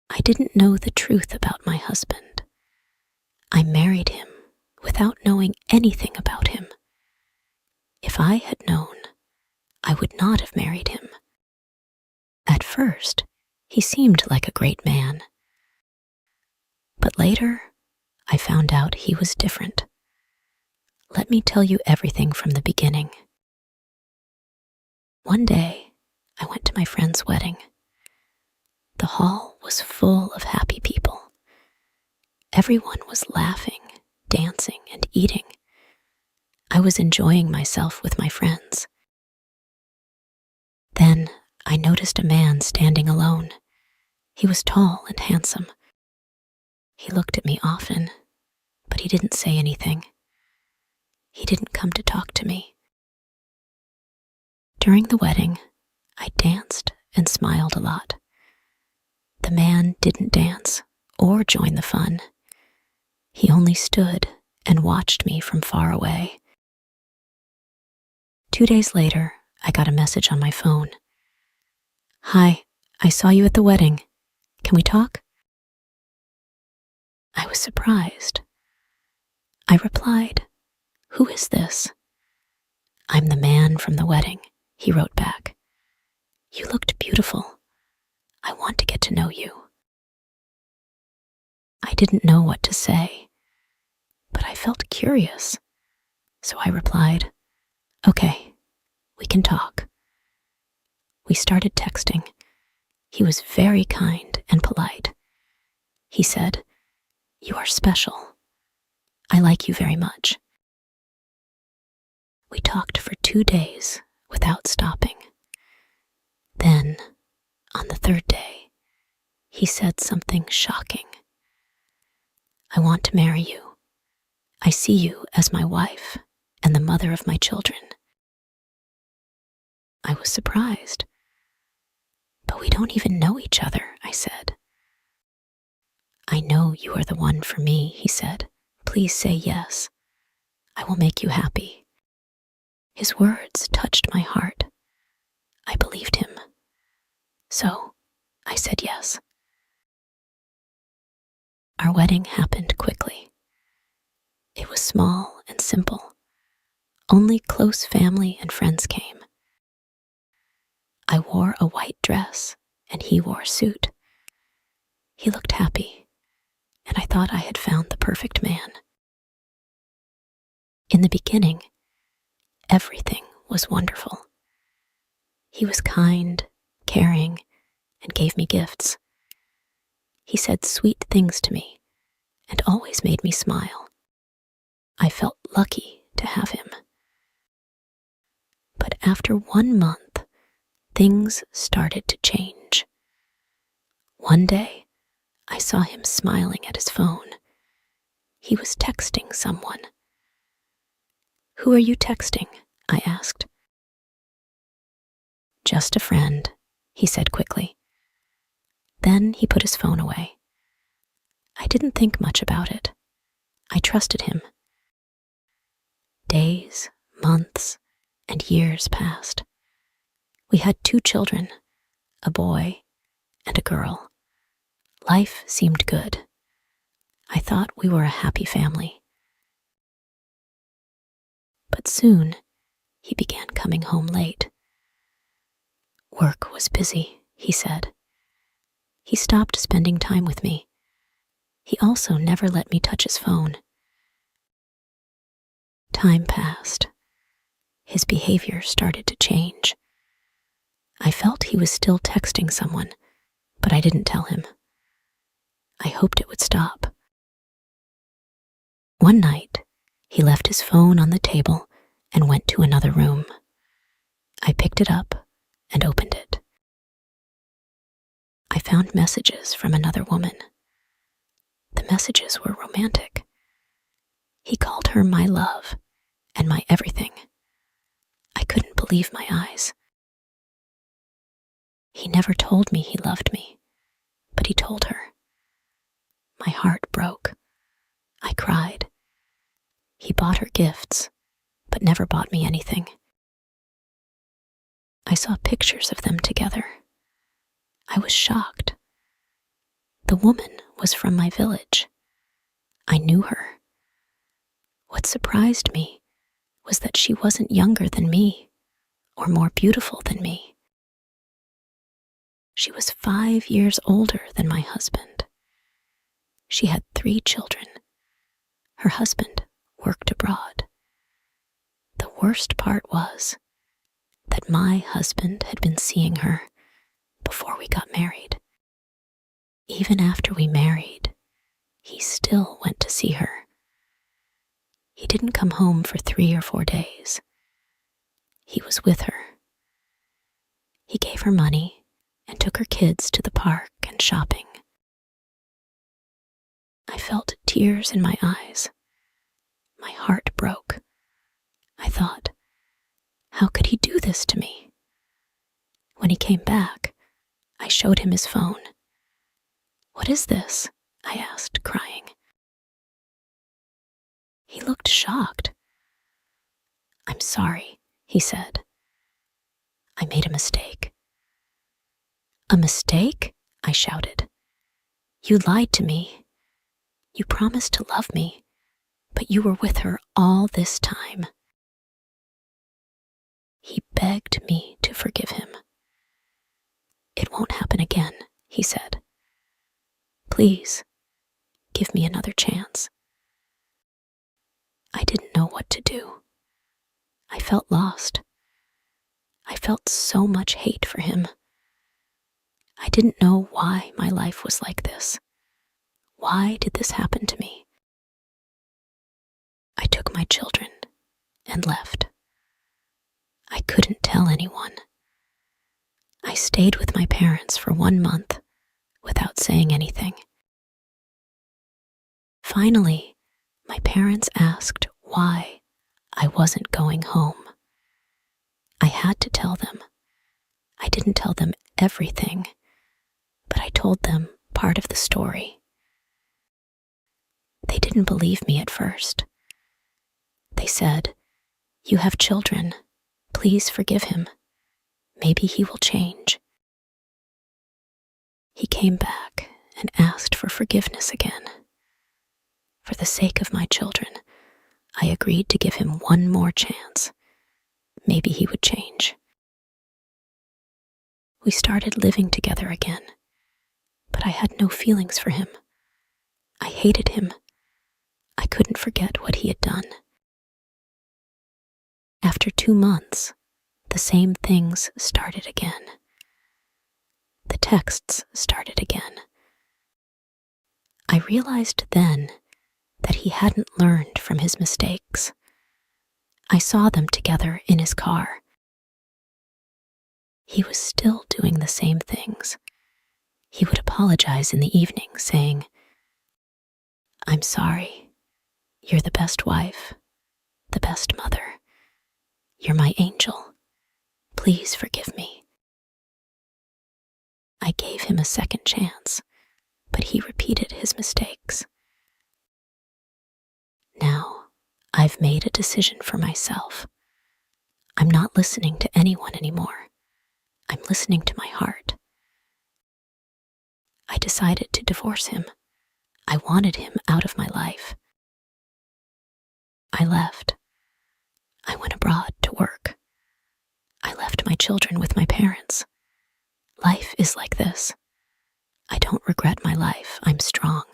I didn't know the truth about my husband. I married him without knowing anything about him. If I had known, I would not have married him. At first, he seemed like a great man. But later, I found out he was different. Let me tell you everything from the beginning. One day, I went to my friend's wedding. The hall was full of happy people. Everyone was laughing, dancing, and eating. I was enjoying myself with my friends. Then I noticed a man standing alone. He was tall and handsome. He looked at me often, but he didn't say anything. He didn't come to talk to me. During the wedding, I danced and smiled a lot. The man didn't dance or join the fun. He only stood and watched me from far away. 2 days later, I got a message on my phone. "Hi, I saw you at the wedding. Can we talk?" I was surprised. I replied, "Who is this?" "I'm the man from the wedding," he wrote back. "You looked beautiful. I want to get to know you." I didn't know what to say, but I felt curious. So I replied, "Okay, we can talk." We started texting. He was very kind and polite. He said, "You are special. I like you very much." We talked for 2 days without stopping. Then, on the 3rd day, he said something shocking. "I want to marry you. I see you as my wife and the mother of my children." I was surprised. "But we don't even know each other," I said. "I know you are the one for me," he said. "Please say yes. I will make you happy." His words touched my heart. I believed him. So I said yes. Our wedding happened quickly. It was small and simple. Only close family and friends came. I wore a white dress and he wore a suit. He looked happy, and I thought I had found the perfect man. In the beginning, everything was wonderful. He was kind, caring, and gave me gifts. He said sweet things to me and always made me smile. I felt lucky to have him. But after 1 month, things started to change. One day, I saw him smiling at his phone. He was texting someone. "Who are you texting?" I asked. "Just a friend," he said quickly. Then he put his phone away. I didn't think much about it. I trusted him. Days, months, and years passed. We had 2 children, a boy and a girl. Life seemed good. I thought we were a happy family. But soon, he began coming home late. Work was busy, he said. He stopped spending time with me. He also never let me touch his phone. Time passed. His behavior started to change. I felt he was still texting someone, but I didn't tell him. I hoped it would stop. One night, he left his phone on the table and went to another room. I picked it up and opened it. I found messages from another woman. The messages were romantic. He called her my love and my everything. I couldn't believe my eyes. He never told me he loved me, but he told her. My heart broke. I cried. He bought her gifts, but never bought me anything. I saw pictures of them together. I was shocked. The woman was from my village. I knew her. What surprised me was that she wasn't younger than me or more beautiful than me. She was 5 years older than my husband. She had 3 children. Her husband worked abroad. The worst part was that my husband had been seeing her before we got married. Even after we married, he still went to see her. He didn't come home for 3 or 4 days. He was with her. He gave her money and took her kids to the park and shopping. I felt tears in my eyes. My heart broke. I thought, how could he do this to me? When he came back, I showed him his phone. "What is this?" I asked, crying. He looked shocked. "I'm sorry," he said. "I made a mistake." "A mistake?" I shouted. "You lied to me. You promised to love me, but you were with her all this time." He begged me to forgive him. "It won't happen again," he said. "Please, give me another chance." I didn't know what to do. I felt lost. I felt so much hate for him. I didn't know why my life was like this. Why did this happen to me? I took my children and left. I couldn't tell anyone. I stayed with my parents for 1 month without saying anything. Finally, my parents asked why I wasn't going home. I had to tell them. I didn't tell them everything, but I told them part of the story. They didn't believe me at first. They said, "You have children. Please forgive him. Maybe he will change." He came back and asked for forgiveness again. For the sake of my children, I agreed to give him 1 more chance. Maybe he would change. We started living together again, but I had no feelings for him. I hated him. I couldn't forget what he had done. After 2 months, the same things started again. The texts started again. I realized then that he hadn't learned from his mistakes. I saw them together in his car. He was still doing the same things. He would apologize in the evening, saying, "I'm sorry. You're the best wife, the best mother. You're my angel. Please forgive me." I gave him a second chance, but he repeated his mistakes. Now, I've made a decision for myself. I'm not listening to anyone anymore. I'm listening to my heart. I decided to divorce him. I wanted him out of my life. I left. I went abroad to work. I left my children with my parents. Life is like this. I don't regret my life. I'm strong.